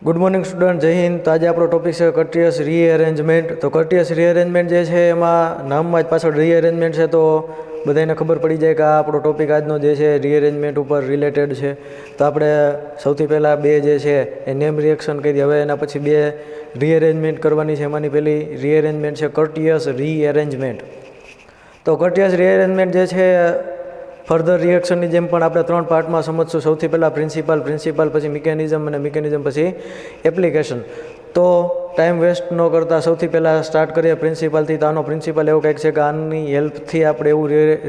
Good morning student, જય હિન્દ. તો આજે આપણો ટોપિક છે કર્ટિયસ રીઅરેન્જમેન્ટ. તો કર્ટિયસ રીઅરેન્જમેન્ટ જે છે એમાં નામમાં જ પાછળ રીઅરેન્જમેન્ટ છે, તો બધાને ખબર પડી જાય કે આ આપણો ટોપિક આજનો જે છે રીઅરેન્જમેન્ટ ઉપર રિલેટેડ છે. તો આપણે સૌથી પહેલાં બે જે છે એ નેમ રિએક્શન કરી. હવે એના પછી બે રીઅરેન્જમેન્ટ કરવાની છે. એમાંની પહેલી રીઅરેન્જમેન્ટ છે કર્ટિયસ રીઅરેન્જમેન્ટ. તો કર્ટિયસ રીઅરેન્જમેન્ટ જે છે ફર્ધર રિએક્શનની જેમ પણ આપણે ત્રણ પાર્ટમાં સમજશું. સૌથી પહેલાં પ્રિન્સિપાલ, પછી મિકેનિઝમ અને મિકેનિઝમ પછી એપ્લિકેશન. તો ટાઈમ વેસ્ટ ન કરતાં સૌથી પહેલાં સ્ટાર્ટ કરીએ પ્રિન્સિપાલથી. તો આનો પ્રિન્સિપાલ એવો કંઈક છે કે આની હેલ્પથી આપણે એવું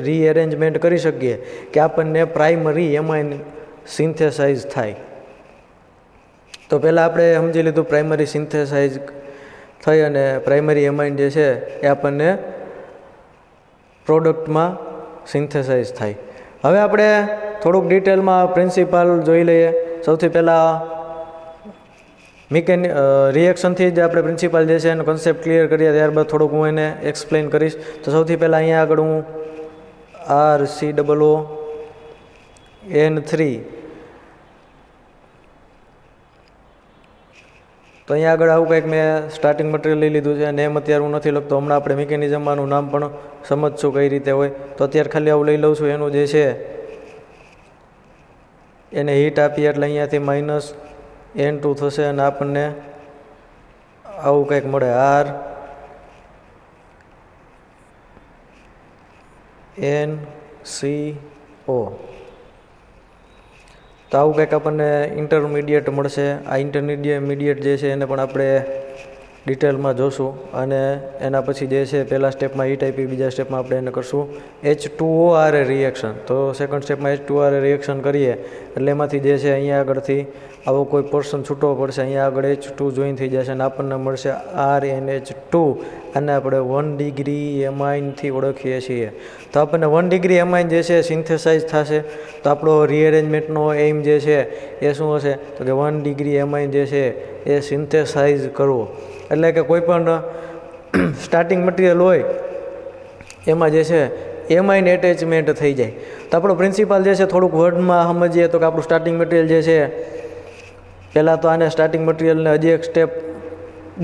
રીએરેન્જમેન્ટ કરી શકીએ કે આપણને પ્રાઇમરી એમાઇન સિન્થેસાઇઝ થાય. તો પહેલાં આપણે સમજી લીધું પ્રાઇમરી સિન્થેસાઇઝ થઈ અને પ્રાઇમરી એમાઇન જે છે એ આપણને પ્રોડક્ટમાં સિન્થેસાઇઝ થાય. હવે આપણે થોડુંક ડિટેલમાં પ્રિન્સિપાલ જોઈ લઈએ. સૌથી પહેલાં રિએક્શનથી જ આપણે પ્રિન્સિપાલ જે છે એનો કન્સેપ્ટ ક્લિયર કરીએ, ત્યારબાદ થોડુંક હું એને એક્સપ્લેન કરીશ. તો સૌથી પહેલાં અહીંયા આગળ હું RCOON3, તો અહીંયા આગળ આવું કંઈક મેં સ્ટાર્ટિંગ મટીરિયલ લઈ લીધું છે. નેમ અત્યારે હું નથી લખતો, હમણાં આપણે મિકેનિઝમમાંનું નામ પણ સમજશું કઈ રીતે હોય. તો અત્યારે ખાલી આવું લઈ લઉં છું. એનું જે છે એને હીટ આપીએ એટલે અહીંયાથી -N2 થશે અને આપણને આવું કંઈક મળે, RNCO. તો આવું કંઈક આપણને ઇન્ટરમીડિયેટ મળશે. આ ઇન્ટરમીડિયેટ જે છે એને પણ આપણે ડિટેલમાં જોશું. અને એના પછી જે છે પહેલા સ્ટેપમાં હીટ આપી, બીજા સ્ટેપમાં આપણે એને કરશું H2O રિએક્શન. તો સેકન્ડ સ્ટેપમાં H2O રિએક્શન કરીએ એટલે એમાંથી જે છે અહીંયા આગળથી આવો કોઈ પોર્શન છૂટવો પડશે. અહીંયા આગળ H2 જોઈન થઈ જશે અને આપણને મળશે RNH2. અને આપણે 1 ડિગ્રી એમાઇનથી ઓળખીએ છીએ. તો આપણને 1 ડિગ્રી એમાઇન જે છે સિન્થેસાઇઝ થશે. તો આપણો રીઅરેન્જમેન્ટનો એઇમ જે છે એ શું હશે? તો કે 1 ડિગ્રી એમાઇન જે છે એ સિન્થેસાઇઝ કરવો. એટલે કે કોઈ પણ સ્ટાર્ટિંગ મટીરિયલ હોય એમાં જે છે એમાઇન એટેચમેન્ટ થઈ જાય. તો આપણો પ્રિન્સિપાલ જે છે થોડુંક વર્ડમાં સમજીએ તો કે આપણું સ્ટાર્ટિંગ મટીરિયલ જે છે, પહેલાં તો આને સ્ટાર્ટિંગ મટીરિયલને હજી એક સ્ટેપ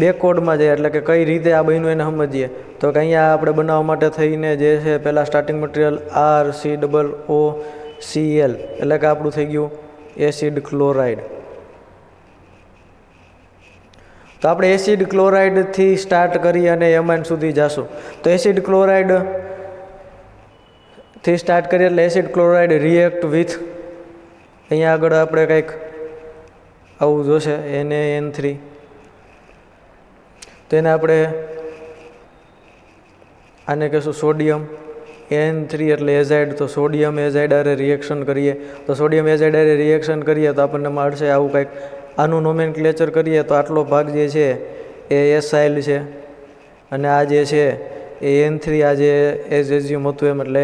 બેકવર્ડમાં જાય, એટલે કે કઈ રીતે આ બન્યું એને સમજીએ. તો કે અહીંયા આપણે બનાવવા માટે થઈને જે છે પહેલાં સ્ટાર્ટિંગ મટીરિયલ RCOOCl, એટલે કે આપણું થઈ ગયું એસિડ ક્લોરાઇડ. તો આપણે એસિડ ક્લોરાઇડથી સ્ટાર્ટ કરી અને એમાઇન સુધી જઈશું. તો એસિડ ક્લોરાઇડથી સ્ટાર્ટ કરીએ એટલે એસિડ ક્લોરાઇડ રિએક્ટ વિથ, અહીંયા આગળ આપણે કંઈક આવું જોશે NaN3. તો એને આપણે આને કહીશું સોડિયમ N3 એટલે એઝાઇડ. તો સોડિયમ એઝાઇડ આરે રિએક્શન કરીએ. તો સોડિયમ એઝાઇડ આરે રિએક્શન કરીએ તો આપણને મળશે આવું કંઈક. આનું નોમેનક્લેચર કરીએ તો આટલો ભાગ જે છે એ એસાઇલ છે અને આ જે છે એ N3, આ જે એઝ્યુમ હતું એમ, એટલે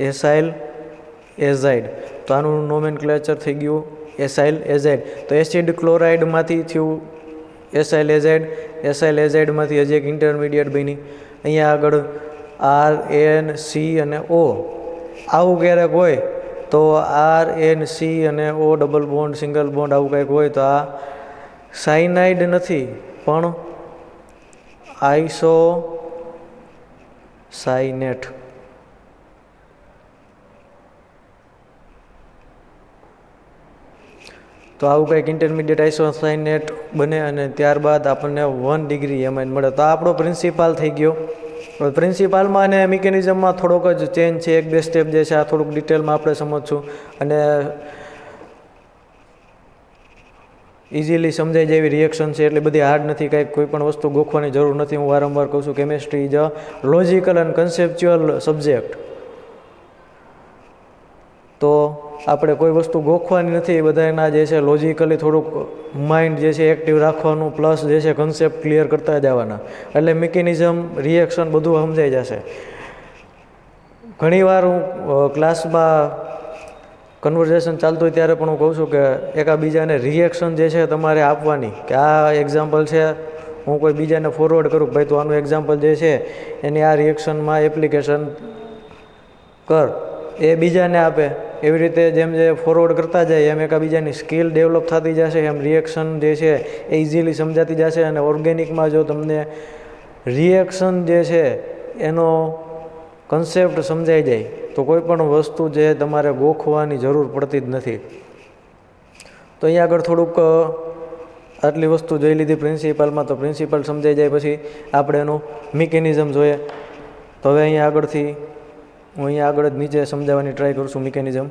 એસાઇલ એઝાઇડ. તો આનું નોમેનક્લેચર થઈ ગયું એસાઇલ એઝાઇડ. તો એસિડ ક્લોરાઇડમાંથી થયું એસાઇલ એઝાઇડ. એસાઇલ એઝાઇડમાંથી હજી એક ઇન્ટરમીડિયેટ બની. અહીંયા આગળ RNC અને O આવું ક્યારેક હોય તો RNC અને O double bond, single bond આવું કંઈક હોય તો આ સાયનાઇડ નથી પણ આઇસોસાયનેટ. તો આવું કંઈક ઇન્ટરમીડિયેટ આઇસોસાયનેટ બને અને ત્યારબાદ આપણને 1 ડિગ્રી એમાઇન મળે. તો આપણો પ્રિન્સિપાલ થઈ ગયો. પ્રિન્સિપાલમાં અને મિકેનિઝમમાં થોડોક જ ચેન્જ છે, એક બે સ્ટેપ જે છે આ થોડુંક ડિટેલમાં આપણે સમજશું અને ઇઝીલી સમજાઈ જાય એવી રિએક્શન છે. એટલે બધી હાર્ડ નથી, કંઈક કોઈ પણ વસ્તુ ગોખવાની જરૂર નથી. હું વારંવાર કહું છું chemistry is a logical and conceptual subject. તો આપણે કોઈ વસ્તુ ગોખવાની નથી, એ બધાના જે છે લોજિકલી થોડુંક માઇન્ડ જે છે એક્ટિવ રાખવાનું, પ્લસ જે છે કન્સેપ્ટ ક્લિયર કરતા જવાના. એટલે મિકેનિઝમ, રિએક્શન બધું સમજાઈ જશે. ઘણીવાર હું ક્લાસમાં કન્વર્ઝેશન ચાલતું હોય ત્યારે પણ હું કહું છું કે એકાબીજાને રિએક્શન જે છે તમારે આપવાની, કે આ એક્ઝામ્પલ છે, હું કોઈ બીજાને ફોરવર્ડ કરું ભાઈ તું આનું એક્ઝામ્પલ જે છે એની આ રિએક્શનમાં એપ્લિકેશન કર, એ બીજાને આપે એવી રીતે જેમ જે ફોરવર્ડ કરતા જાય એમ એકબીજાની સ્કિલ ડેવલપ થતી જશે, એમ રિએક્શન જે છે એ ઇઝીલી સમજાતી જશે. અને ઓર્ગેનિકમાં જો તમને રિએક્શન જે છે એનો કન્સેપ્ટ સમજાઈ જાય તો કોઈ પણ વસ્તુ જે તમારે ગોખવાની જરૂર પડતી જ નથી. તો અહીંયા આગળ થોડુંક આટલી વસ્તુ જોઈ લીધી પ્રિન્સિપલમાં, તો પ્રિન્સિપલ સમજાઈ જાય પછી આપણે એનું મિકેનિઝમ જોઈએ. તો હવે અહીંયા આગળથી હું અહીંયા આગળ જ નીચે સમજાવવાની ટ્રાય કરું છું મિકેનિઝમ.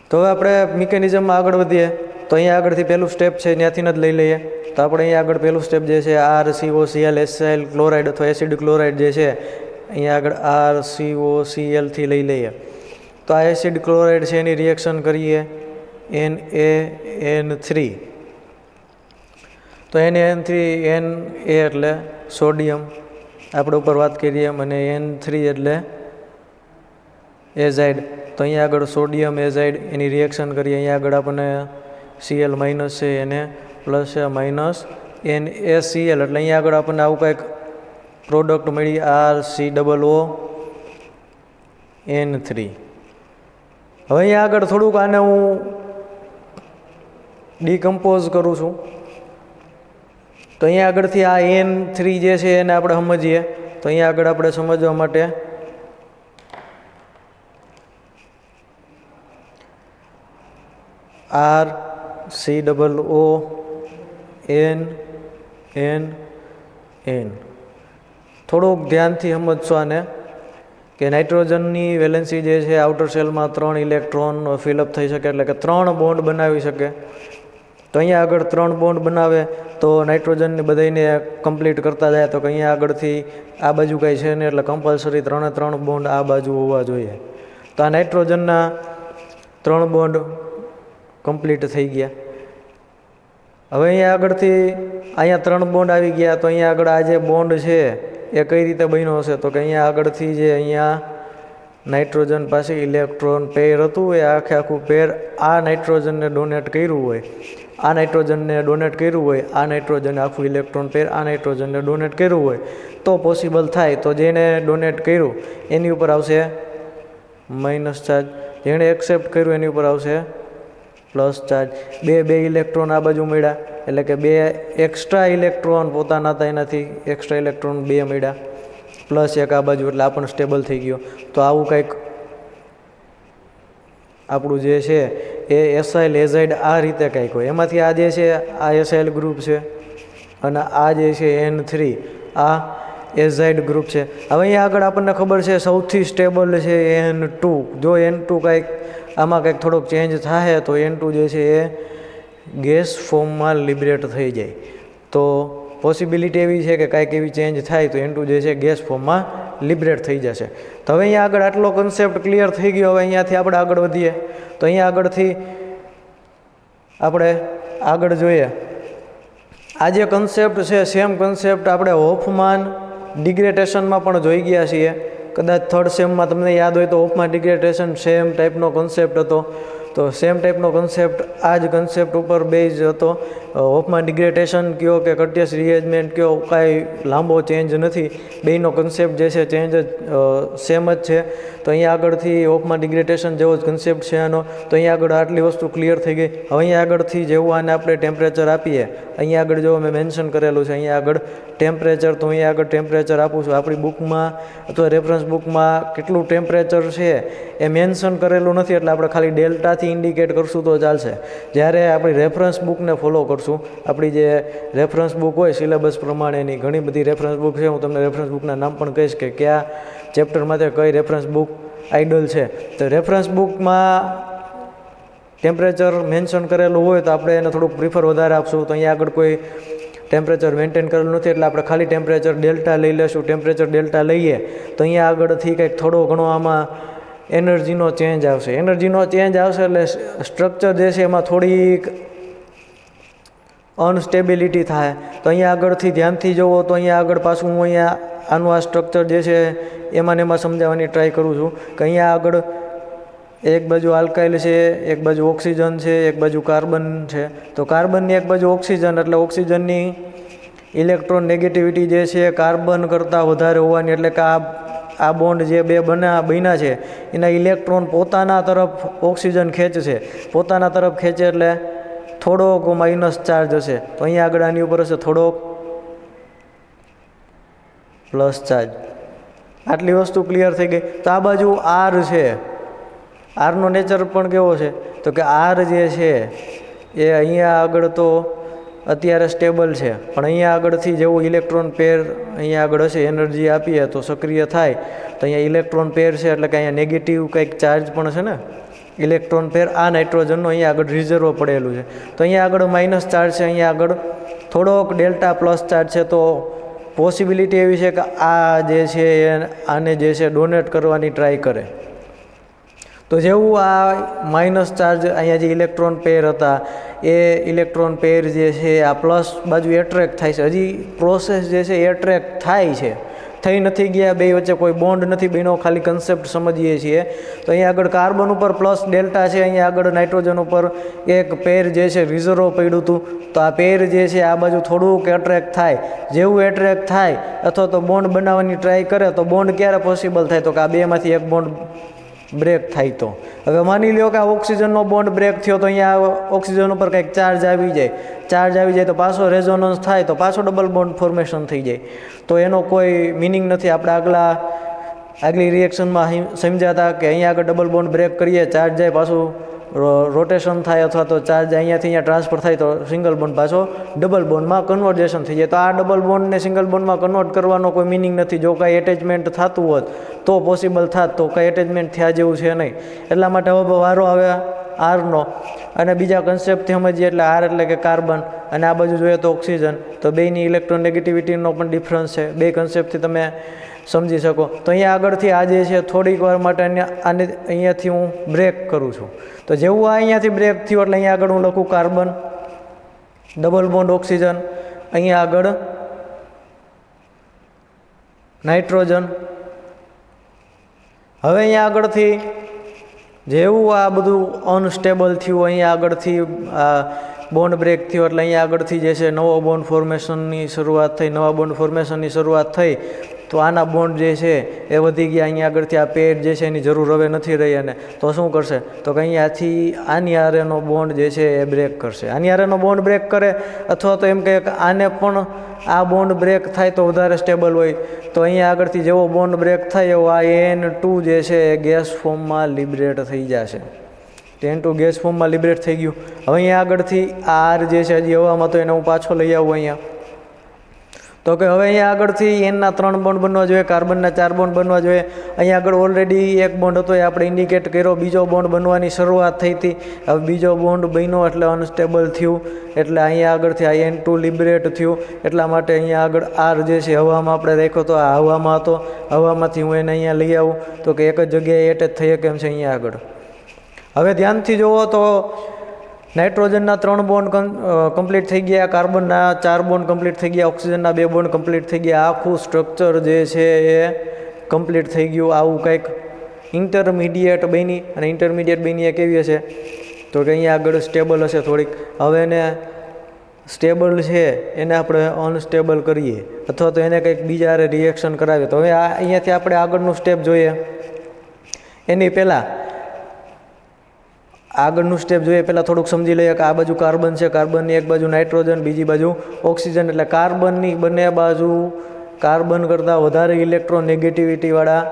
તો હવે આપણે મિકેનિઝમમાં આગળ વધીએ. તો અહીંયા આગળથી પહેલું સ્ટેપ છે ત્યાંથી જ લઈ લઈએ. તો આપણે અહીંયા આગળ પહેલું સ્ટેપ જે છે RCOCl એસાઇલ ક્લોરાઇડ અથવા એસિડ ક્લોરાઇડ જે છે અહીંયા આગળ RCOCl થી લઈ લઈએ. તો આ એસિડ ક્લોરાઇડ છે એની રિએક્શન કરીએ NaN3. તો NaN3 Na એટલે સોડિયમ આપણે ઉપર વાત કરીએ એમ, અને N3 એટલે એઝાઇડ. તો અહીંયા આગળ સોડિયમ એઝાઇડ એની રિએક્શન કરીએ. અહીંયા આગળ આપણને Cl માઇનસ છે, એને પ્લસ છે માઇનસ NaCl, એટલે અહીંયા આગળ આપણને આવું કંઈક પ્રોડક્ટ મળી RCOON3. હવે અહીંયા આગળ થોડુંક આને હું ડીકમ્પોઝ કરું છું. તો અહીંયા આગળથી આ N3 જે છે એને આપણે સમજીએ. તો અહીંયા આગળ આપણે સમજવા માટે RCOONN. થોડુંક ધ્યાનથી સમજશો આને કે નાઇટ્રોજનની વેલેન્સી જે છે આઉટર શેલમાં 3 ઇલેક્ટ્રોન ફિલઅપ થઈ શકે, એટલે કે 3 બોન્ડ બનાવી શકે. તો અહીંયા આગળ 3 બોન્ડ બનાવે તો નાઇટ્રોજનને બધાને કમ્પ્લીટ કરતા જાય. તો કે અહીંયા આગળથી આ બાજુ કાંઈ છે નહીં, એટલે કમ્પલસરી 3 બોન્ડ આ બાજુ હોવા જોઈએ. તો આ નાઇટ્રોજનના 3 બોન્ડ કમ્પ્લીટ થઈ ગયા. હવે અહીંયા આગળથી અહીંયા 3 બોન્ડ આવી ગયા. તો અહીંયા આગળ આ જે બોન્ડ છે એ કઈ રીતે બન્યો હશે? તો કે અહીંયા આગળથી જે અહીંયા નાઇટ્રોજન પાસે ઇલેક્ટ્રોન પેર હતું એ આખું પેર આ નાઇટ્રોજનને ડોનેટ કર્યું હોય, આ નાઇટ્રોજનને ડોનેટ કર્યું હોય, આ નાઇટ્રોજન આખું ઇલેક્ટ્રોન પેર આ નાઇટ્રોજનને ડોનેટ કર્યું હોય તો પોસિબલ થાય. તો જેને ડોનેટ કર્યું એની ઉપર આવશે માઇનસ ચાર્જ, જેણે એક્સેપ્ટ કર્યું એની ઉપર આવશે પ્લસ ચાર્જ. બે ઇલેક્ટ્રોન આ બાજુ મળ્યા, એટલે કે 2 એક્સ્ટ્રા ઇલેક્ટ્રોન પોતાના હતા એનાથી એક્સ્ટ્રા ઇલેક્ટ્રોન 2 મળ્યા, પ્લસ 1 આ બાજુ, એટલે આપણને સ્ટેબલ થઈ ગયો. તો આવું કંઈક આપણું જે છે એ એસાઇલ એઝાઇડ આ રીતે કંઈક હોય. એમાંથી આ જે છે આ એસાઇલ ગ્રુપ છે અને આ જે છે N3 આ એઝાઇડ ગ્રુપ છે. હવે અહીંયા આગળ આપણને ખબર છે સૌથી સ્ટેબલ છે N2. જો N2 કંઈક આમાં કંઈક થોડોક ચેન્જ થાય તો N2 જે છે એ ગેસ ફોર્મમાં લિબરેટ થઈ જાય. તો પોસિબિલિટી એવી છે કે કાંઈક એવી ચેન્જ થાય તો N2 જે છે ગેસ ફોર્મમાં લિબરેટ થઈ જશે. તો હવે અહીંયા આગળ આટલો કન્સેપ્ટ ક્લિયર થઈ ગયો. હવે અહીંયાથી આપણે આગળ વધીએ. તો અહીંયા આગળથી આપણે આગળ જોઈએ આ જે કન્સેપ્ટ છે સેમ કન્સેપ્ટ આપણે હોફમાન ડિગ્રેડેશનમાં પણ જોઈ ગયા છીએ. કદાચ 3rd સેમમાં તમને યાદ હોય તો હોફમાન ડિગ્રેડેશન સેમ ટાઈપનો કન્સેપ્ટ હતો. તો સેમ ટાઈપનો કન્સેપ્ટ આ જ કન્સેપ્ટ ઉપર બેઝ હતો. હોફમાન ડિગ્રેડેશન કયો કે કટિયસ રિએજમેન્ટ કયો, કાંઈ લાંબો ચેન્જ નથી. બેયનો કન્સેપ્ટ જે છે ચેન્જ સેમ જ છે. તો અહીંયા આગળથી હોફમાન ડિગ્રેડેશન જેવો જ કન્સેપ્ટ છે આનો. તો અહીંયા આગળ આટલી વસ્તુ ક્લિયર થઈ ગઈ. હવે અહીંયા આગળથી જેવું આને આપણે ટેમ્પરેચર આપીએ, અહીંયા આગળ જો મેં મેન્શન કરેલું છે અહીંયા આગળ ટેમ્પરેચર, તો અહીંયા આગળ ટેમ્પરેચર આપું છું. આપણી બુકમાં અથવા રેફરન્સ બુકમાં કેટલું ટેમ્પરેચર છે એ મેન્શન કરેલું નથી, એટલે આપણે ખાલી ડેલ્ટાથી ઇન્ડિકેટ કરશું તો ચાલશે. જ્યારે આપણી રેફરન્સ બુકને ફોલો કરશું, આપણી જે રેફરન્સ બુક હોય સિલેબસ પ્રમાણેની ઘણી બધી રેફરન્સ બુક છે, હું તમને રેફરન્સ બુકના નામ પણ કહીશ કે કયા ચેપ્ટરમાંથી કઈ રેફરન્સ બુક આઈડલ છે. તો રેફરન્સ બુકમાં ટેમ્પરેચર મેન્શન કરેલું હોય તો આપણે એને થોડુંક પ્રિફર વધારે આપશું. તો અહીંયા આગળ કોઈ ટેમ્પરેચર મેન્ટેન કરેલું નથી, એટલે આપણે ખાલી ટેમ્પરેચર ડેલ્ટા લઈ લેશું. ટેમ્પરેચર ડેલ્ટા લઈએ તો અહીંયા આગળથી કંઈક થોડો ઘણો આમાં એનર્જીનો ચેન્જ આવશે. એનર્જીનો ચેન્જ આવશે એટલે સ્ટ્રક્ચર જે છે એમાં થોડીક અનસ્ટેબિલિટી થાય. તો અહીંયા આગળથી ધ્યાનથી જુઓ તો અહીંયા આગળ પાછું હું અહીંયા આનું આ સ્ટ્રક્ચર જે છે એમાં ને એમાં સમજાવવાની ટ્રાય કરું છું કે અહીંયા આગળ એક બાજુ આલ્કાઇલ છે, એક બાજુ ઓક્સિજન છે, એક બાજુ કાર્બન છે. તો કાર્બનની એક બાજુ ઓક્સિજન એટલે ઓક્સિજનની ઇલેક્ટ્રોન નેગેટિવિટી જે છે કાર્બન કરતાં વધારે હોવાની, એટલે કે આ બોન્ડ જે બે બન્યા છે એના ઇલેક્ટ્રોન પોતાના તરફ ઓક્સિજન ખેંચશે. પોતાના તરફ ખેંચે એટલે થોડોક માઇનસ ચાર્જ હશે. તો અહીંયા આગળ આની ઉપર હશે થોડોક પ્લસ ચાર્જ. આટલી વસ્તુ ક્લિયર થઈ ગઈ. તો આ બાજુ આર છે, આરનો નેચર પણ કેવો છે તો કે આર જે છે એ અહીંયા આગળ તો અત્યારે સ્ટેબલ છે, પણ અહીંયા આગળથી જેવું ઇલેક્ટ્રોન પેર અહીંયા આગળ હશે એનર્જી આપીએ તો સક્રિય થાય તો અહીંયા ઇલેક્ટ્રોન પેર છે એટલે કે અહીંયા નેગેટિવ કંઈક ચાર્જ પણ છે ને ઇલેક્ટ્રોન પેર આ નાઇટ્રોજનનો અહીંયા આગળ રિઝર્વ પડેલું છે. તો અહીંયા આગળ માઇનસ ચાર્જ છે, અહીંયા આગળ થોડોક ડેલ્ટા પ્લસ ચાર્જ છે. તો પોસિબિલિટી એવી છે કે આ જે છે આને જે છે ડોનેટ કરવાની ટ્રાય કરે. તો જેવું આ માઇનસ ચાર્જ અહીંયા જે ઇલેક્ટ્રોન પેર હતા એ ઇલેક્ટ્રોન પેર જે છે આ પ્લસ બાજુ એટ્રેક્ટ થાય છે. હજી પ્રોસેસ જે છે એટ્રેક્ટ થાય છે, થઈ નથી ગયા, બે વચ્ચે કોઈ બોન્ડ નથી બન્યો, ખાલી કન્સેપ્ટ સમજીએ છીએ. તો અહીંયા આગળ કાર્બન ઉપર પ્લસ ડેલ્ટા છે, અહીંયા આગળ નાઇટ્રોજન ઉપર એક પેર જે છે રિઝર્વ પડ્યું હતું. તો આ પેર જે છે આ બાજુ થોડુંક એટ્રેક્ટ થાય. જેવું એટ્રેક્ટ થાય અથવા તો બોન્ડ બનાવવાની ટ્રાય કરે તો બોન્ડ ક્યારે પોસિબલ થાય તો કે આ બેમાંથી એક બોન્ડ બ્રેક થાય. તો હવે માની લો કે આ ઓક્સિજનનો બોન્ડ બ્રેક થયો તો અહીંયા ઓક્સિજન ઉપર કંઈક ચાર્જ આવી જાય. ચાર્જ આવી જાય તો પાછો રેઝોનન્સ થાય તો પાછો ડબલ બોન્ડ ફોર્મેશન થઈ જાય. તો એનો કોઈ મિનિંગ નથી. આપણે આગલી રિએક્શનમાં સમજ્યા હતા કે અહીંયા આગળ ડબલ બોન્ડ બ્રેક કરીએ, ચાર્જ જાય, પાછું રોટેશન થાય અથવા તો ચાર્જ અહીંયાથી અહીંયા ટ્રાન્સફર થાય તો સિંગલ બોન્ડ પાછો ડબલ બોન્ડમાં કન્વર્ઝેશન થઈ જાય. તો આ ડબલ બોન્ડને સિંગલ બોન્ડમાં કન્વર્ટ કરવાનો કોઈ મિનિંગ નથી. જો કાંઈ એટેચમેન્ટ થતું હોત તો પોસિબલ થાત, તો કાંઈ એટેચમેન્ટ થયા જેવું છે નહીં. એટલા માટે હવે વારો આવે આરનો. અને બીજા કન્સેપ્ટથી સમજીએ એટલે આર એટલે કે કાર્બન અને આ બાજુ જોઈએ તો ઓક્સિજન. તો બેની ઇલેક્ટ્રોન નેગેટિવિટીનો પણ ડિફરન્સ છે. બે કન્સેપ્ટથી તમે સમજી શકો. તો અહીંયા આગળથી આ જે છે થોડીક વાર માટે આને અહીંયાથી હું બ્રેક કરું છું. તો જેવું આ અહીંયાથી બ્રેક થયું એટલે અહીંયા આગળ હું લખું કાર્બન, ડબલ બોન્ડ ઓક્સિજન, અહીંયા આગળ નાઇટ્રોજન. હવે અહીંયા આગળથી જેવું આ બધું અનસ્ટેબલ થયું, અહીંયા આગળથી આ બોન્ડ બ્રેક થયો એટલે અહીંયા આગળથી જે છે નવો બોન્ડ ફોર્મેશનની શરૂઆત થઈ. નવા બોન્ડ ફોર્મેશનની શરૂઆત થઈ તો આના બોન્ડ જે છે એ વધી ગયા. અહીંયા આગળથી આ પેર જે છે એની જરૂર હવે નથી રહી. અને તો શું કરશે તો કે અહીંયાથી આની હારેનો બોન્ડ જે છે એ બ્રેક કરશે. આની હારેનો બોન્ડ બ્રેક કરે અથવા તો એમ કહે કે આને પણ આ બોન્ડ બ્રેક થાય તો વધારે સ્ટેબલ હોય. તો અહીંયા આગળથી જેવો બોન્ડ બ્રેક થાય એવો આ N2 જે છે એ ગેસ ફોર્મમાં લિબરેટ થઈ જશે. N2 ગેસ ફોર્મમાં લિબરેટ થઈ ગયું. હવે અહીંયા આગળથી આર જે છે હજી હવામાં તો એને હું પાછો લઈ આવું અહીંયા. તો કે હવે અહીંયા આગળથી એનના 3 બોન્ડ બનવા જોઈએ, કાર્બનના 4 બોન્ડ બનવા જોઈએ. અહીંયા આગળ ઓલરેડી એક બોન્ડ હતો એ આપણે ઇન્ડિકેટ કર્યો, બીજો બોન્ડ બનવાની શરૂઆત થઈ હતી. હવે બીજો બોન્ડ બન્યો એટલે અનસ્ટેબલ થયું, એટલે અહીંયા આગળથી આ N2 લિબરેટ થયું. એટલા માટે અહીંયા આગળ આર જે છે હવામાં આપણે રાખ્યો તો આ હવામાં હતો. હવામાંથી હું એને અહીંયા લઈ આવું તો કે એક જ જગ્યાએ એટેચ થઈ કેમ છે અહીંયા આગળ. હવે ધ્યાનથી જુઓ તો નાઇટ્રોજનના 3 બોન્ડ કમ્પ્લીટ થઈ ગયા, કાર્બનના 4 બોન્ડ કમ્પ્લીટ થઈ ગયા, ઓક્સિજનના 2 બોન્ડ કમ્પ્લીટ થઈ ગયા. આખું સ્ટ્રક્ચર જે છે એ કમ્પ્લીટ થઈ ગયું. આવું કંઈક ઇન્ટરમીડિયેટ બની. અને ઇન્ટરમીડિયેટ બની એ કેવી હશે તો કે અહીંયા આગળ સ્ટેબલ હશે થોડીક. હવે એને સ્ટેબલ છે એને આપણે અનસ્ટેબલ કરીએ અથવા તો એને કંઈક બીજા રિએક્શન કરાવીએ. તો હવે અહીંયાથી આપણે આગળનું સ્ટેપ જોઈએ. એની પહેલાં આગળનું સ્ટેપ જોઈએ પહેલાં થોડુંક સમજી લઈએ કે આ બાજુ કાર્બન છે, કાર્બનની એક બાજુ નાઇટ્રોજન, બીજી બાજુ ઓક્સિજન. એટલે કાર્બનની બંને બાજુ કાર્બન કરતાં વધારે ઇલેક્ટ્રોન નેગેટિવિટીવાળા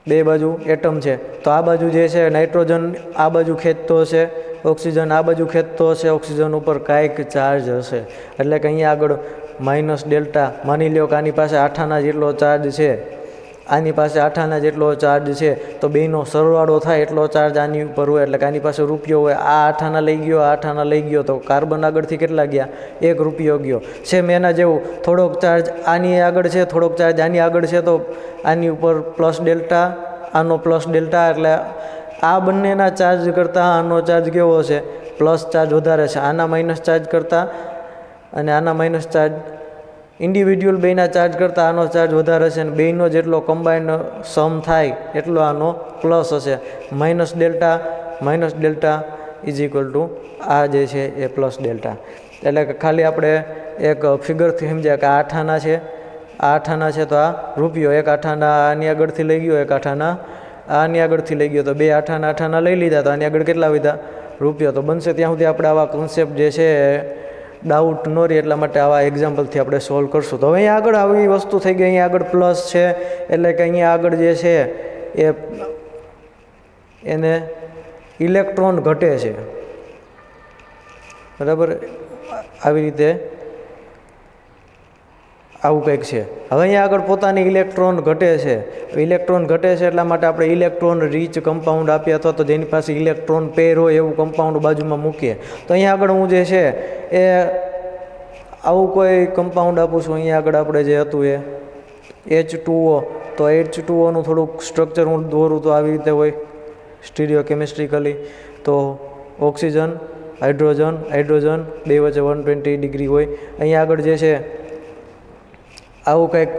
બે બાજુ એટમ છે. તો આ બાજુ જે છે નાઇટ્રોજન આ બાજુ ખેંચતો હશે, ઓક્સિજન આ બાજુ ખેંચતો હશે. ઓક્સિજન ઉપર કાંઈક ચાર્જ હશે એટલે કે અહીંયા આગળ માઇનસ ડેલ્ટા. માની લો કે આની પાસે 8 આના જેટલો ચાર્જ છે, આની પાસે 8 આના જેટલો ચાર્જ છે. તો બેનો સરવાળો થાય એટલો ચાર્જ આની ઉપર હોય. એટલે કે આની પાસે રૂપિયો હોય, આ 8 આના લઈ ગયો, 8 આના લઈ ગયો, તો કાર્બન આગળથી કેટલા ગયા? 1 રૂપિયો ગયો. સેમ એના જેવું થોડોક ચાર્જ આની આગળ છે, થોડોક ચાર્જ આની આગળ છે. તો આની ઉપર પ્લસ ડેલ્ટા, આનો પ્લસ ડેલ્ટા. એટલે આ બંનેના ચાર્જ કરતાં આનો ચાર્જ કેવો છે? પ્લસ ચાર્જ વધારે છે. આના માઇનસ ચાર્જ કરતાં અને આના માઇનસ ચાર્જ ઇન્ડિવિડ્યુઅલ બેના ચાર્જ કરતાં આનો ચાર્જ વધારે હશે અને બેનો જેટલો કમ્બાઇન્ડ સમ થાય એટલો આનો પ્લસ હશે. Minus delta is equal to આ જે છે એ પ્લસ ડેલ્ટા. એટલે કે ખાલી આપણે એક ફિગરથી સમજ્યા કે આ 8 આના છે, આ 8 આના છે તો આ રૂપિયો, એક 8 આના આની આગળથી લઈ ગયો, એક 8 આના આની આગળથી લઈ ગયો, તો બે 8 આના લઈ લીધા તો આની આગળ કેટલા વધ્યા? રૂપિયો. તો બનશે ત્યાં સુધી આપણે આવા કોન્સેપ્ટ જે છે ડાઉટ ન રહે એટલા માટે આવા એક્ઝામ્પલથી આપણે સોલ્વ કરશું. તો હવે અહીંયા આગળ આવી વસ્તુ થઈ ગઈ, અહીંયા આગળ પ્લસ છે એટલે કે અહીંયા આગળ જે છે એને ઇલેક્ટ્રોન ઘટે છે, બરાબર. આવી રીતે આવું કંઈક છે. હવે અહીંયા આગળ પોતાની ઇલેક્ટ્રોન ઘટે છે. ઇલેક્ટ્રોન ઘટે છે એટલા માટે આપણે ઇલેક્ટ્રોન રીચ કમ્પાઉન્ડ આપીએ અથવા તો જેની પાસે ઇલેક્ટ્રોન પેર હોય એવું કમ્પાઉન્ડ બાજુમાં મૂકીએ. તો અહીંયા આગળ હું જે છે એ આવું કોઈ કમ્પાઉન્ડ આપું છું. અહીંયા આગળ આપણે જે હતું એ H2O, તો H2Oનું થોડુંક સ્ટ્રક્ચર હું દોરું તો આવી રીતે હોય સ્ટીરિયો કેમિસ્ટ્રિકલી. તો ઓક્સિજન, હાઇડ્રોજન બે વચ્ચે 120 ડિગ્રી હોય. અહીંયા આગળ જે છે આવું કંઈક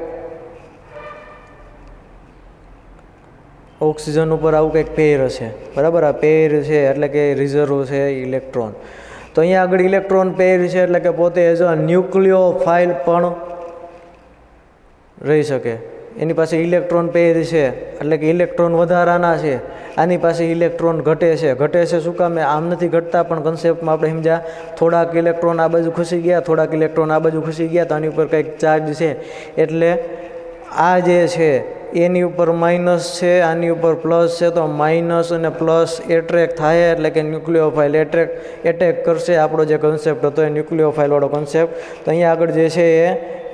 ઓક્સિજન ઉપર આવું કંઈક પેર હશે, બરાબર. આ પેર છે એટલે કે રિઝર્વ છે ઇલેક્ટ્રોન. તો અહીંયા આગળ ઇલેક્ટ્રોન પેર છે એટલે કે પોતે એઝ અ ન્યુક્લિયોફાઇલ પણ રહી શકે. એની પાસે ઇલેક્ટ્રોન પેર છે એટલે કે ઇલેક્ટ્રોન વધારાના છે. આની પાસે ઇલેક્ટ્રોન ઘટે છે શું કામ? આમ નથી ઘટતા પણ કન્સેપ્ટમાં આપણે સમજ્યા, થોડાક ઇલેક્ટ્રોન આ બાજુ ખસી ગયા, થોડાક ઇલેક્ટ્રોન આ બાજુ ખસી ગયા, તો આની ઉપર કંઈક ચાર્જ છે એટલે આ જે છે એની ઉપર માઇનસ છે, આની ઉપર પ્લસ છે. તો માઇનસ અને પ્લસ એટ્રેક થાય એટલે કે ન્યુક્લિયોફાઇલ એટેક કરશે. આપણો જે કન્સેપ્ટ હતો એ ન્યુક્લિયોફાઇલવાળો કન્સેપ્ટ. તો અહીંયા આગળ જે છે એ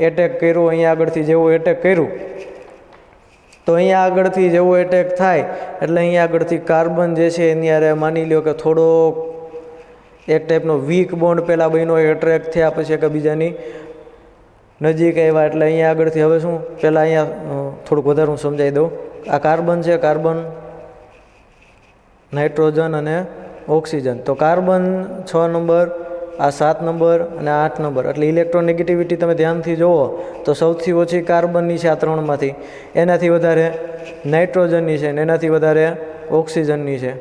એટેક કર્યું. અહીંયા આગળથી જેવું એટેક કર્યું તો અહીંયા આગળથી જેવું એટેક થાય એટલે અહીંયા આગળથી કાર્બન જે છે એની યારે માની લો કે થોડો એક ટાઈપનો વીક બોન્ડ પહેલાં બન્યો, એટ્રેક થયા પછી એકબીજાની નજીક આવ્યા. એટલે અહીંયા આગળથી હવે શું, પહેલાં અહીંયા થોડુંક વધારે હું સમજાવી દઉં. આ કાર્બન છે, કાર્બન, નાઇટ્રોજન અને ઓક્સિજન. તો કાર્બન 6 નંબર, આ 7 નંબર અને 8 નંબર. એટલે ઇલેક્ટ્રોનેગેટિવિટી તમે ધ્યાનથી જુઓ તો સૌથી ઓછી કાર્બનની છે આ ત્રણમાંથી, એનાથી વધારે નાઇટ્રોજનની છે અને એનાથી વધારે ઓક્સિજનની છે.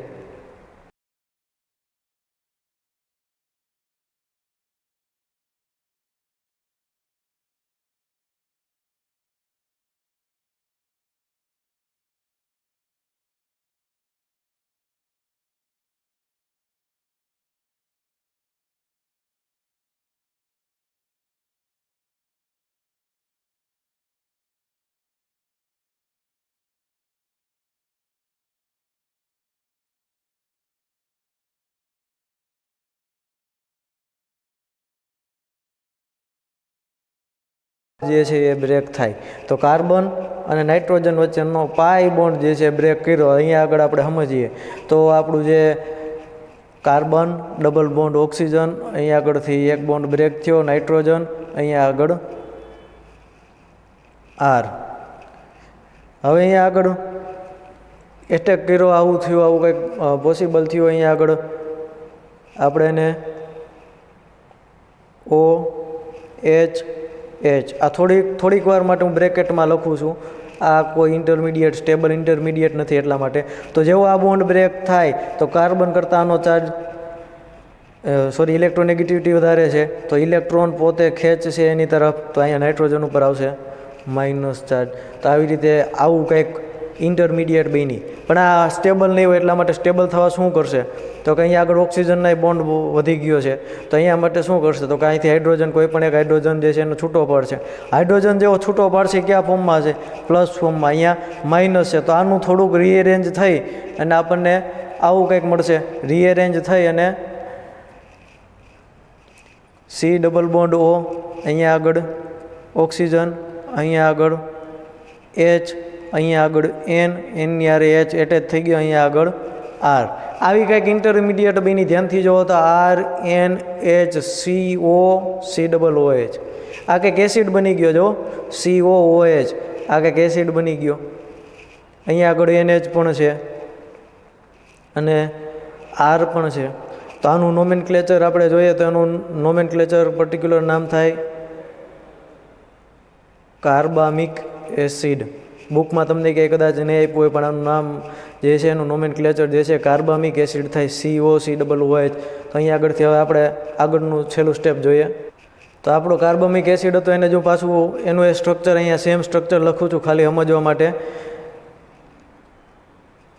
જે છે એ બ્રેક થાય. તો કાર્બન અને નાઇટ્રોજન વચ્ચેનો પાઈ બોન્ડ જે છે બ્રેક કર્યો. અહીંયા આગળ આપણે સમજીએ તો આપણું જે કાર્બન ડબલ બોન્ડ ઓક્સિજન, અહીંયા આગળથી એક બોન્ડ બ્રેક થયો નાઇટ્રોજન, અહીંયા આગળ આર. હવે અહીંયા આગળ એટેક કર્યો, આવું થયું, આવું કંઈક પોસિબલ થયું. અહીંયા આગળ આપણે એને OH આ થોડીક વાર માટે હું બ્રેકેટમાં લખું છું. આ કોઈ ઇન્ટરમીડિયેટ સ્ટેબલ ઇન્ટરમીડિયેટ નથી એટલા માટે. તો જેવો આ બોન્ડ બ્રેક થાય તો કાર્બન કરતાં આનો ચાર્જ ઇલેક્ટ્રોનેગેટિવિટી વધારે છે તો ઇલેક્ટ્રોન પોતે ખેંચશે એની તરફ, તો અહીંયા નાઇટ્રોજન ઉપર આવશે માઇનસ ચાર્જ. તો આવી રીતે આવું કંઈક ઇન્ટરમીડિયેટ બની. પણ આ સ્ટેબલ નહીં હોય એટલા માટે સ્ટેબલ થવા શું કરશે તો કે અહીંયા આગળ ઓક્સિજનના બોન્ડ વધી ગયો છે તો અહીંયા માટે શું કરશે તો કે અહીંથી હાઇડ્રોજન, કોઈ પણ એક હાઇડ્રોજન જે છે એનો છૂટો પડશે. હાઇડ્રોજન જેવો છૂટો પાડશે કયા ફોર્મમાં છે? પ્લસ ફોર્મમાં. અહીંયા માઇનસ છે તો આનું થોડુંક રીએરેન્જ થઈ અને આપણને આવું કંઈક મળશે. રીએરેન્જ થઈ અને C ડબલ બોન્ડ O, અહીંયા આગળ ઓક્સિજન, અહીંયા આગળ H, અહીંયા આગળ એનની આરે H એટેચ થઈ ગયો, અહીંયા આગળ R. આવી કંઈક ઇન્ટરમીડિયેટ બની. ધ્યાનથી જુઓ તો RNHCO COOH. આ કંઈક એસિડ બની ગયો. જો COOH, આ કંઈક એસિડ બની ગયો. અહીંયા આગળ NH પણ છે અને R પણ છે. તો આનું નોમેનક્લેચર આપણે જોઈએ તો એનું નોમેનક્લેચર પર્ટિક્યુલર નામ થાય કાર્બામિક એસિડ. બુકમાં તમને કંઈ કદાચ નહીં આપ્યું હોય, પણ આનું નામ જે છે એનું નોમેનક્લેચર જે છે કાર્બામિક એસિડ થાય, COCOOH. તો અહીંયા આગળથી હવે આપણે આગળનું છેલ્લું સ્ટેપ જોઈએ. તો આપણો કાર્બામિક એસિડ હતો એને જો પાછું એનું એ સ્ટ્રક્ચર અહીંયા સેમ સ્ટ્રક્ચર લખું છું ખાલી સમજવા માટે.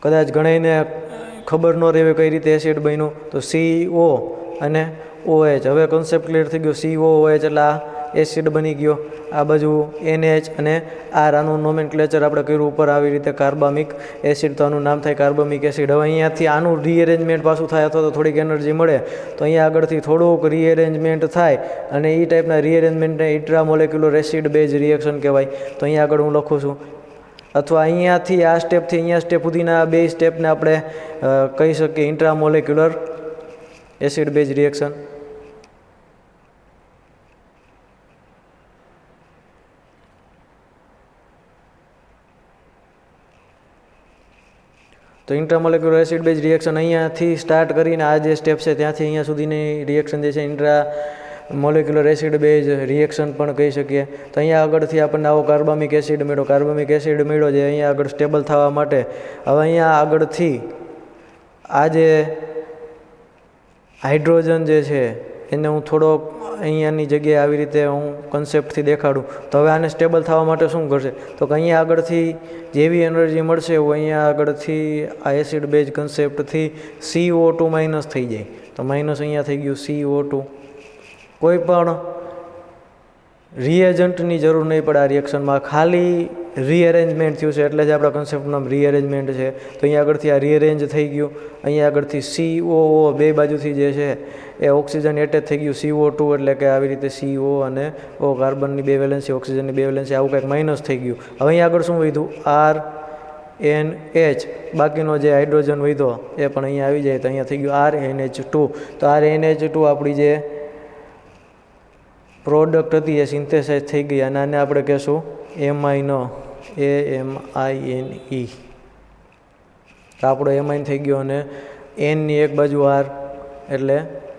કદાચ ઘણાઈને ખબર ન રહે કઈ રીતે એસિડ બન્યું. તો CO અને OH. હવે કોન્સેપ્ટ ક્લિયર થઈ ગયો. COOH એટલે આ એસિડ બની ગયો. આ બાજુ NH અને R. આનું નોમેનક્લેચર આપણે કર્યું ઉપર આવી રીતે કાર્બામિક એસિડ. તો આનું નામ થાય કાર્બામિક એસિડ. હવે અહીંયાથી આનું રીએરેન્જમેન્ટ પાછું થાય અથવા તો થોડીક એનર્જી મળે તો અહીંયા આગળથી થોડુંક રીએરેન્જમેન્ટ થાય અને એ ટાઈપના રીએરેન્જમેન્ટને ઇન્ટ્રામોલેક્યુલર એસિડ બેઝ રિએક્શન કહેવાય. તો અહીંયા આગળ હું લખું છું. અથવા અહીંયાથી આ સ્ટેપથી અહીંયા સ્ટેપ સુધીના બે સ્ટેપને આપણે કહી શકીએ ઇન્ટ્રામોલેક્યુલર એસિડ બેઝ રિએક્શન. તો ઇન્ટ્રામોલેક્યુલર એસિડ બેઝ રિએક્શન અહીંયાથી સ્ટાર્ટ કરીને આ જે સ્ટેપ છે ત્યાંથી અહીંયા સુધીની રિએક્શન જે છે intra molecular acid base reaction પણ કહી શકીએ. તો અહીંયા આગળથી આપણને આવો કાર્બામિક એસિડ મળ્યો. કાર્બામિક એસિડ મળ્યો જે અહીંયા આગળ સ્ટેબલ થવા માટે હવે અહીંયા આગળથી આ જે હાઇડ્રોજન જે છે એને હું થોડોક અહીંયાની જગ્યાએ આવી રીતે હું કન્સેપ્ટથી દેખાડું. તો હવે આને સ્ટેબલ થવા માટે શું કરશે? તો કે અહીંયા આગળથી જેવી એનર્જી મળશે એવું અહીંયા આગળથી આ એસિડ બેઝ કન્સેપ્ટથી CO2 માઇનસ થઈ જાય. તો માઇનસ અહીંયા થઈ ગયું CO2. કોઈ પણ રિએજન્ટની જરૂર નહીં પડે આ રિએક્શનમાં, ખાલી રીઅરેન્જમેન્ટ થયું છે એટલે જ આપણા કન્સેપ્ટનું નામ રીઅરેન્જમેન્ટ છે. તો અહીંયા આગળથી આ રીઅરેન્જ થઈ ગયું. અહીંયા આગળથી COO બે બાજુથી જે છે એ ઓક્સિજન એટેચ થઈ ગયું. CO2 એટલે કે આવી રીતે CO અને O કાર્બનની બે વેલેન્સી, ઓક્સિજનની બે વેલેન્સી, આવું કંઈક માઇનસ થઈ ગયું. હવે અહીંયા આગળ શું વધ્યું? RNH. બાકીનો જે હાઇડ્રોજન વધ્યો એ પણ અહીંયા આવી જાય. તો અહીંયા થઈ ગયું RNH2. તો RNH2 આપણી જે પ્રોડક્ટ હતી એ સિન્થેસાઇઝ થઈ ગઈ અને આને આપણે કહેશું એમાઇન, AMINE. તો આપણો એમાઇન થઈ ગયો અને એનની એક બાજુ R એટલે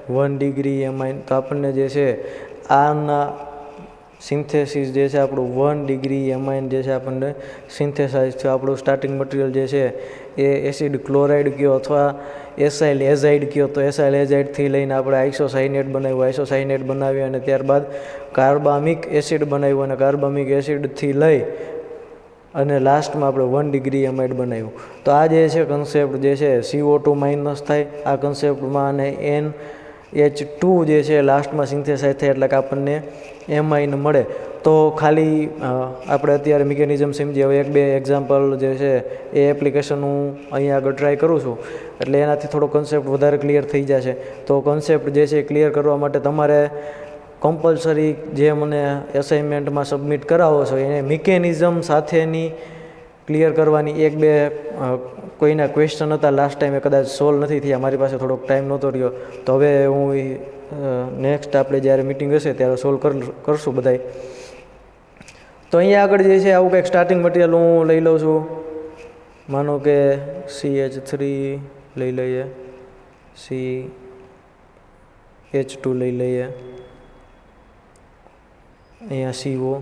1 ડિગ્રી એમાઇન. તો આપણને જે છે આના સિન્થેસિસ જે છે આપણું 1 ડિગ્રી એમાઇન જે છે આપણને સિન્થેસાઇઝ થયું. આપણું સ્ટાર્ટિંગ મટીરિયલ જે છે એ એસિડ ક્લોરાઇડ કયો અથવા એસાઇલ એઝાઇડ કયો. તો એસાઇલ એઝાઇડથી લઈને આપણે આઇસોસાઇનેટ બનાવ્યું, આઇસોસાઇનેટ બનાવી અને ત્યારબાદ કાર્બામિક એસિડ બનાવ્યું અને કાર્બામિક એસિડથી લઈ અને લાસ્ટમાં આપણે 1 ડિગ્રી એમાઇડ બનાવ્યું. તો આ જે છે કન્સેપ્ટ જે છે CO2 માઇનસ થાય આ કન્સેપ્ટમાં અને NH2 જે છે લાસ્ટમાં સિન્થેસાઇઝ થાય એટલે કે આપણને એમાઇન મળે. તો ખાલી આપણે અત્યારે મિકેનિઝમ સમજીએ. હવે એક બે એક્ઝામ્પલ જે છે એ એપ્લિકેશન હું અહીંયા આગળ ટ્રાય કરું છું એટલે એનાથી થોડો કન્સેપ્ટ વધારે ક્લિયર થઈ જશે. તો કન્સેપ્ટ જે છે ક્લિયર કરવા માટે તમારે કમ્પલસરી જે મને એસાઇનમેન્ટમાં સબમિટ કરાવો છો એને મિકેનિઝમ સાથેની ક્લિયર કરવાની. એક બે કોઈના ક્વેશ્ચન હતા લાસ્ટ ટાઈમે કદાચ સોલ્વ નથી થયા, મારી પાસે થોડોક ટાઈમ નહોતો રહ્યો. તો હવે હું નેક્સ્ટ આપણે જ્યારે મિટિંગ હશે ત્યારે સોલ્વ કરશું બધાય. તો અહીંયા આગળ જે છે આવું કંઈક સ્ટાર્ટિંગ મટીરિયલ હું લઈ લઉં છું. માનો કે CH3 લઈ લઈએ, CH2 લઈ લઈએ, અહીંયા CO,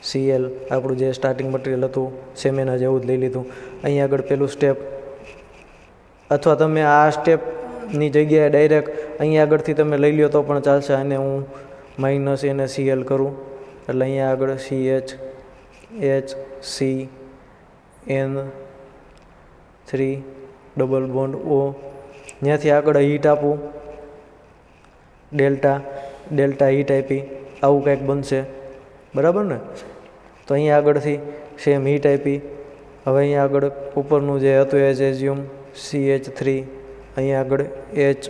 CL આપણું જે સ્ટાર્ટિંગ મટીરિયલ હતું સેમ એના જેવું જ લઈ લીધું. અહીંયા આગળ પેલું સ્ટેપ અથવા તમે આ સ્ટેપની જગ્યાએ ડાયરેક્ટ અહીંયા આગળથી તમે લઈ લ્યો તો પણ ચાલશે. અને હું માઇનસ એને CL કરું એટલે અહીંયા આગળ CH, HC, N3 double bond O. ત્યાંથી આગળ હીટ આપું, ડેલ્ટા હીટ આપી, આવું કંઈક બનશે. બરાબર ને? તો અહીંયા આગળથી સેમ હીટ આપી. હવે અહીંયા આગળ ઉપરનું જે હતું એઝ એઝ્યુમ CH3, અહીંયા આગળ H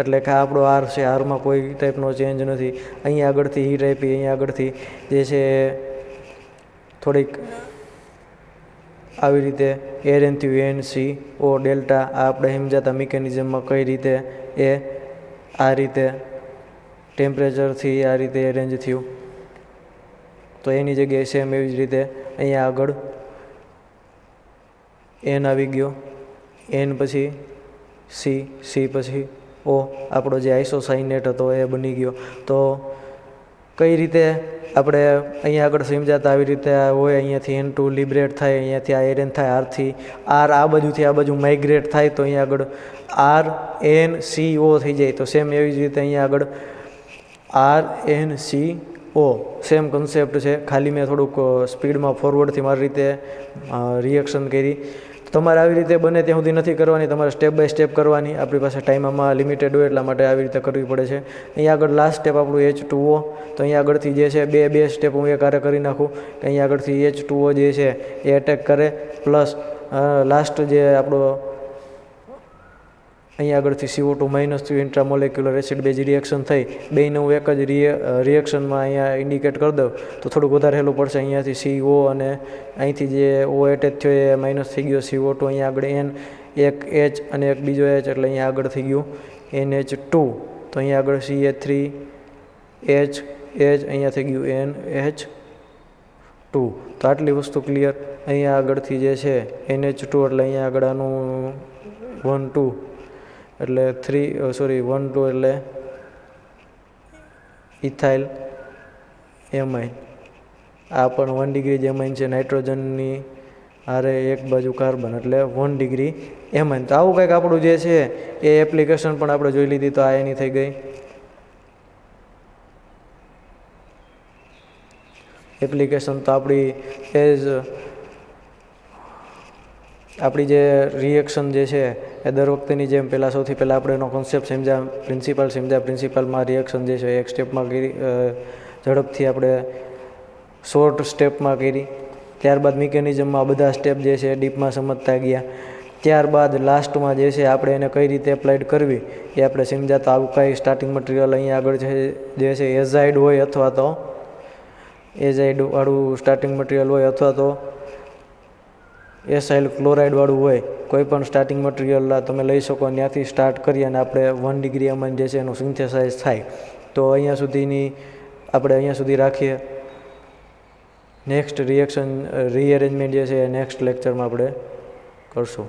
એટલે કે આપણો R છે, Rમાં કોઈ ટાઈપનો ચેન્જ નથી. અહીંયા આગળથી હીટ આપી, અહીંયા આગળથી જે છે થોડીક આવી રીતે NCO ડેલ્ટા. આ આપણે સમજાતા મિકેનિઝમમાં કઈ રીતે એ આ રીતે ટેમ્પરેચરથી આ રીતે એરેન્જ થયું. તો એની જગ્યાએ સેમ એવી જ રીતે અહીંયા આગળ N આવી ગયો, N પછી C પછી O. આપણો જે આઇસોસાઇનેટ હતો એ બની ગયો. તો કઈ રીતે આપણે અહીંયા આગળ સમજાતા આવી રીતે હોય, અહીંયાથી N2 લિબરેટ થાય, અહીંયાથી આ એરેન થાય, આરથી આર આ બાજુથી આ બાજુ માઇગ્રેટ થાય તો અહીંયા આગળ RNCO થઈ જાય. તો સેમ એવી જ રીતે અહીંયા આગળ RNCO સેમ કન્સેપ્ટ છે, ખાલી મેં થોડુંક સ્પીડમાં ફોરવર્ડથી મારી રીતે રિએક્શન કરી. તમારે આવી રીતે બને ત્યાં સુધી નથી કરવાની, તમારે સ્ટેપ બાય સ્ટેપ કરવાની. આપણી પાસે ટાઈમ આમાં લિમિટેડ હોય એટલા માટે આવી રીતે કરવી પડે છે. અહીંયા આગળ લાસ્ટ સ્ટેપ આપણું H2O. તો અહીંયા આગળથી જે છે બે સ્ટેપ હું એક હારે કરી નાખું. અહીંયા આગળથી H2O જે છે એ એટેક કરે, પ્લસ લાસ્ટ જે આપણો અહીંયા આગળથી CO2 માઇનસ થયું, ઇન્ટ્રામોલેક્યુલર એસિડ બેઝ રિએક્શન થઈ, બેયને હું એક જ રિએક્શનમાં અહીંયા ઇન્ડિકેટ કરી દઉં તો થોડુંક વધારે હેલું પડશે. અહીંયાથી CO અને અહીંથી જે O એટેચ થયો એ માઇનસ થઈ ગયો CO2, અહીંયા આગળ N એક H અને એક બીજો H, એટલે અહીંયા આગળ થઈ ગયું NH2. તો અહીંયા આગળ CH3 H અહીંયા થઈ ગયું NH2. તો આટલી વસ્તુ ક્લિયર. અહીંયા આગળથી જે છે NH2 એટલે અહીંયા આગળ આનું 1 2 એટલે 1 2 એટલે ઇથાઇલ એમાઇન. આ પણ 1 ડિગ્રી જ એમાઇન છે, નાઇટ્રોજનની હારે એક બાજુ કાર્બન એટલે 1 ડિગ્રી એમાઇન. તો આવું કંઈક આપણું જે છે એ એપ્લિકેશન પણ આપણે જોઈ લીધી. તો આ એની થઈ ગઈ એપ્લિકેશન. તો આપણી જે રિએક્શન જે છે એ દર વખતેની જેમ સૌથી પહેલાં આપણે એનો કોન્સેપ્ટ સમજ્યા, પ્રિન્સિપલમાં રિએક્શન જે છે એક સ્ટેપમાં કરી, ઝડપથી આપણે શોર્ટ સ્ટેપમાં કરી. ત્યારબાદ મિકેનિઝમમાં બધા સ્ટેપ જે છે ડીપમાં સમજતા ગયા. ત્યારબાદ લાસ્ટમાં જે છે આપણે એને કઈ રીતે એપ્લાઇડ કરવી એ આપણે સમજાતા. આવું કાંઈ સ્ટાર્ટિંગ મટીરિયલ અહીંયા આગળ જે છે એઝાઇડ હોય અથવા તો એઝાઇડવાળું સ્ટાર્ટિંગ મટીરિયલ હોય અથવા તો એસાઇલ ક્લોરાઇડવાળું હોય, કોઈ પણ સ્ટાર્ટિંગ મટીરિયલ તમે લઈ શકો. ત્યાંથી સ્ટાર્ટ કરી અને આપણે 1 ડિગ્રી એમાઇન જે છે એનું સિન્થેસાઇઝ થાય. તો અહીંયા સુધી રાખીએ. નેક્સ્ટ રિએક્શન રીએરેન્જમેન્ટ જે છે એ નેક્સ્ટ લેક્ચરમાં આપણે કરશું.